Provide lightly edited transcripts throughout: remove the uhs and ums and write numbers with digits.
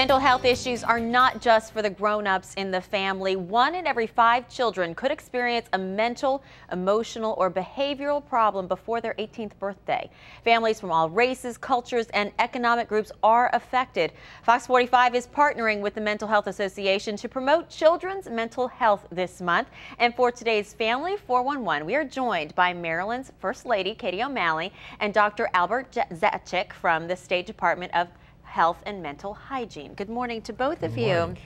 Mental health issues are not just for the grown-ups in the family. 1 in every 5 children could experience a mental, emotional, or behavioral problem before their 18th birthday. Families from all races, cultures, and economic groups are affected. Fox 45 is partnering with the Mental Health Association to promote children's mental health this month. And for today's Family 411, we are joined by Maryland's First Lady, Katie O'Malley, and Dr. Albert Zajic from the State Department of Health and Mental Hygiene. Good morning to both of you.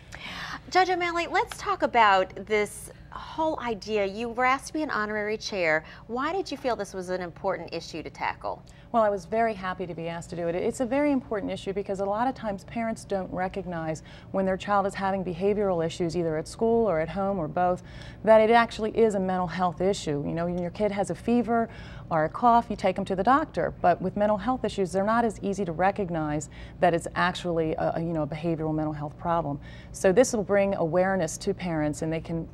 Judge O'Malley, let's talk about this whole idea. You were asked to be an honorary chair. Why did you feel this was an important issue to tackle? Well, I was very happy to be asked to do it. It's a very important issue because a lot of times parents don't recognize when their child is having behavioral issues, either at school or at home or both, that it actually is a mental health issue. You know, when your kid has a fever or a cough, you take them to the doctor. But with mental health issues, they're not as easy to recognize that it's actually a behavioral mental health problem. So this will bring awareness to parents, and they can,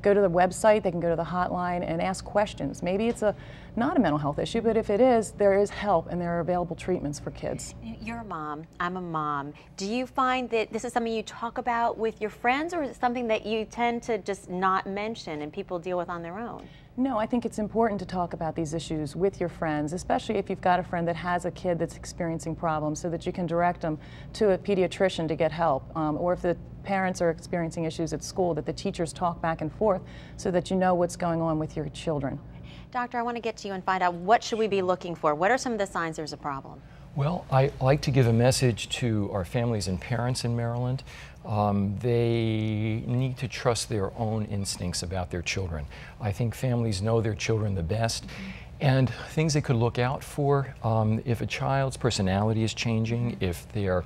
go to the website, they can go to the hotline and ask questions. Maybe it's not a mental health issue, but if it is, there is help and there are available treatments for kids. You're a mom, I'm a mom. Do you find that this is something you talk about with your friends, or is it something that you tend to just not mention and people deal with on their own? No, I think it's important to talk about these issues with your friends, especially if you've got a friend that has a kid that's experiencing problems, so that you can direct them to a pediatrician to get help. Or if the parents are experiencing issues at school, that the teachers talk back and forth so that you know what's going on with your children. Doctor, I want to get to you and find out, what should we be looking for? What are some of the signs there's a problem? Well, I like to give a message to our families and parents in Maryland. They need to trust their own instincts about their children. I think families know their children the best. And things they could look out for, if a child's personality is changing, if they're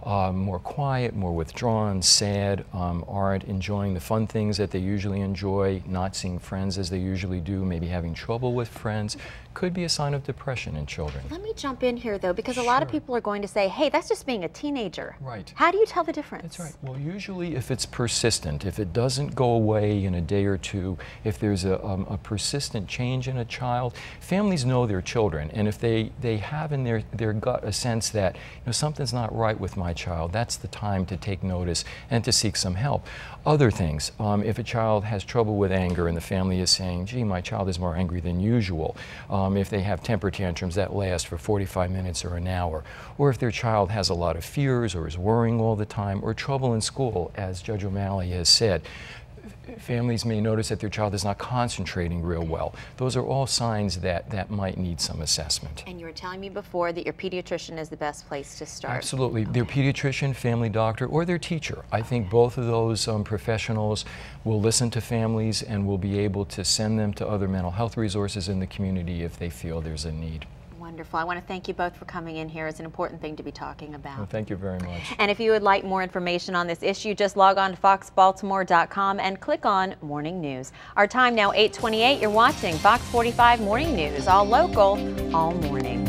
more quiet, more withdrawn, sad, aren't enjoying the fun things that they usually enjoy, not seeing friends as they usually do, maybe having trouble with friends, could be a sign of depression in children. Let me jump in here, though, because a lot of people are going to say, hey, that's just being a teenager. Right. How do you tell the difference? That's right. Well, usually if it's persistent, if it doesn't go away in a day or two, if there's a persistent change in a child, families know their children, and if they have in their gut a sense that something's not right with my child, that's the time to take notice and to seek some help. Other things, if a child has trouble with anger and the family is saying, gee, my child is more angry than usual, if they have temper tantrums that last for 45 minutes or an hour, or if their child has a lot of fears or is worrying all the time, or trouble in school, as Judge O'Malley has said, families may notice that their child is not concentrating real well. Those are all signs that might need some assessment. And you were telling me before that your pediatrician is the best place to start. Absolutely. Okay. Their pediatrician, family doctor, or their teacher. I think both of those professionals will listen to families and will be able to send them to other mental health resources in the community if they feel there's a need. Wonderful. I want to thank you both for coming in here. It's an important thing to be talking about. Well, thank you very much. And if you would like more information on this issue, just log on to foxbaltimore.com and click on Morning News. Our time now 8:28. You're watching Fox 45 Morning News, all local, all morning.